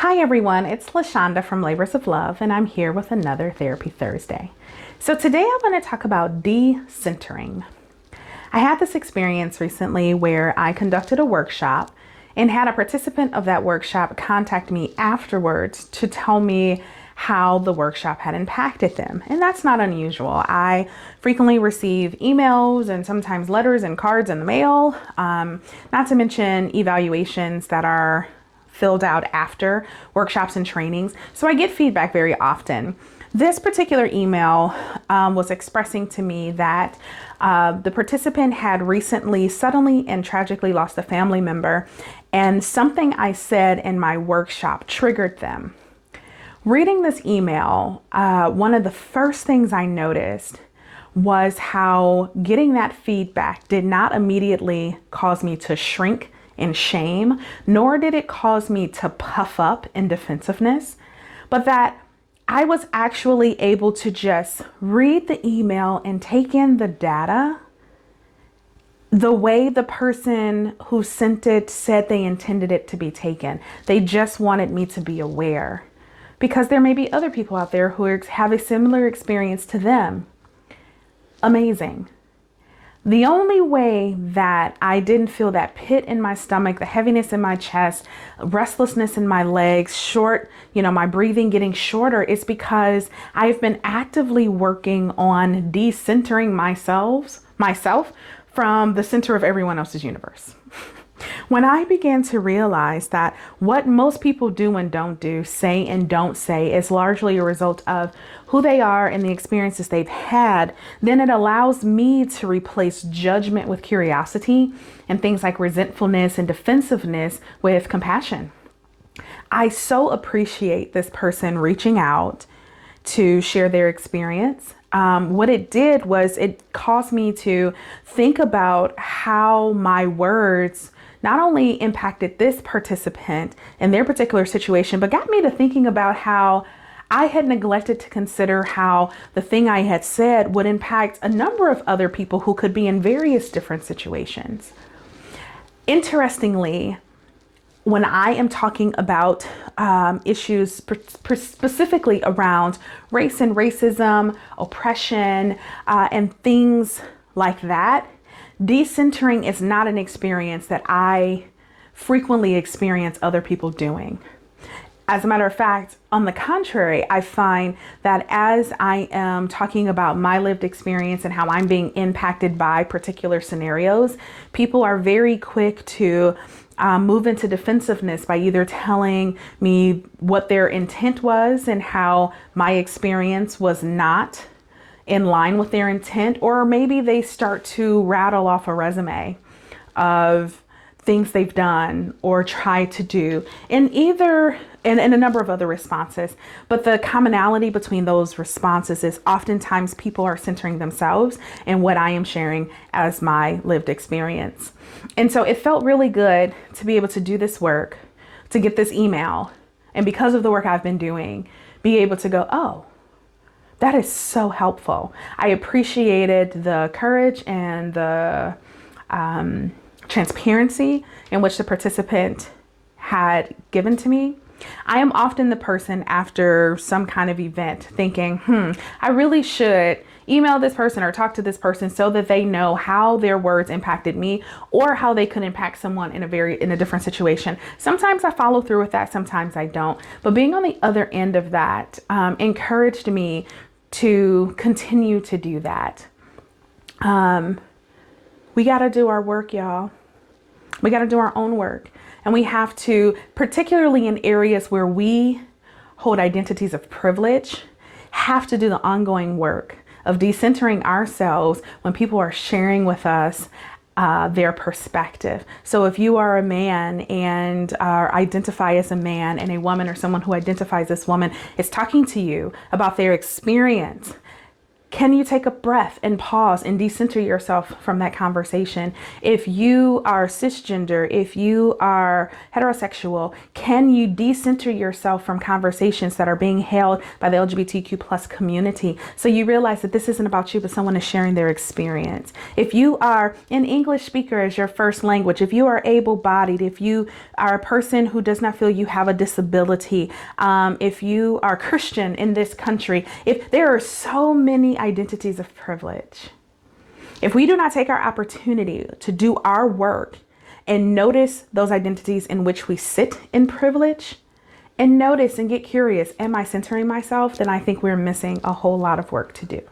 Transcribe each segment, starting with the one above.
Hi everyone, it's LaShonda from Labors of Love, and I'm here with another Therapy Thursday. So today I want to talk about decentering. I had this experience recently where I conducted a workshop and had a participant of that workshop contact me afterwards to tell me how the workshop had impacted them. And that's not unusual. I frequently receive emails and sometimes letters and cards in the mail, not to mention evaluations that are filled out after workshops and trainings. So I get feedback very often. This particular email was expressing to me that the participant had recently suddenly and tragically lost a family member, and something I said in my workshop triggered them. Reading this email, one of the first things I noticed was how getting that feedback did not immediately cause me to shrink in shame, nor did it cause me to puff up in defensiveness, but that I was actually able to just read the email and take in the data the way the person who sent it said they intended it to be taken. They just wanted me to be aware, because there may be other people out there who have a similar experience to them. Amazing. The only way that I didn't feel that pit in my stomach, the heaviness in my chest, restlessness in my legs, my breathing getting shorter, is because I've been actively working on decentering myself from the center of everyone else's universe. When I began to realize that what most people do and don't do, say and don't say, is largely a result of who they are and the experiences they've had, then it allows me to replace judgment with curiosity and things like resentfulness and defensiveness with compassion. I so appreciate this person reaching out to share their experience. What it did was it caused me to think about how my words not only impacted this participant in their particular situation, but got me to thinking about how I had neglected to consider how the thing I had said would impact a number of other people who could be in various different situations. Interestingly, when I am talking about issues specifically around race and racism, oppression, and things like that, decentering is not an experience that I frequently experience other people doing. As a matter of fact, on the contrary, I find that as I am talking about my lived experience and how I'm being impacted by particular scenarios, people are very quick to move into defensiveness by either telling me what their intent was and how my experience was not in line with their intent, or maybe they start to rattle off a resume of things they've done or tried to do, and a number of other responses. But the commonality between those responses is oftentimes people are centering themselves in what I am sharing as my lived experience. And so it felt really good to be able to do this work, to get this email, and because of the work I've been doing, be able to go, oh, that is so helpful. I appreciated the courage and the transparency in which the participant had given to me. I am often the person after some kind of event thinking, I really should email this person or talk to this person so that they know how their words impacted me or how they could impact someone in a different situation. Sometimes I follow through with that, sometimes I don't. But being on the other end of that encouraged me to continue to do that. We got to do our work, y'all. We got to do our own work. And we have to, particularly in areas where we hold identities of privilege, have to do the ongoing work of decentering ourselves when people are sharing with us their perspective. So if you are a man and identify as a man, and a woman or someone who identifies as woman is talking to you about their experience, Can you take a breath and pause and decenter yourself from that conversation? If you are cisgender, if you are heterosexual, can you decenter yourself from conversations that are being held by the LGBTQ plus community? So you realize that this isn't about you, but someone is sharing their experience. If you are an English speaker as your first language, if you are able-bodied, if you are a person who does not feel you have a disability, if you are Christian in this country, if there are so many identities of privilege. If we do not take our opportunity to do our work and notice those identities in which we sit in privilege and notice and get curious, am I centering myself? Then I think we're missing a whole lot of work to do.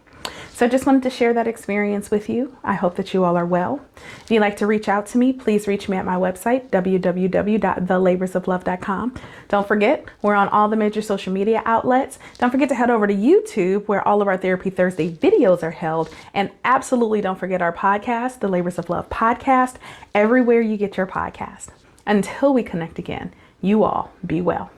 So I just wanted to share that experience with you. I hope that you all are well. If you'd like to reach out to me, please reach me at my website, www.thelaborsoflove.com. Don't forget, we're on all the major social media outlets. Don't forget to head over to YouTube, where all of our Therapy Thursday videos are held. And absolutely don't forget our podcast, the Labors of Love podcast, everywhere you get your podcast. Until we connect again, you all be well.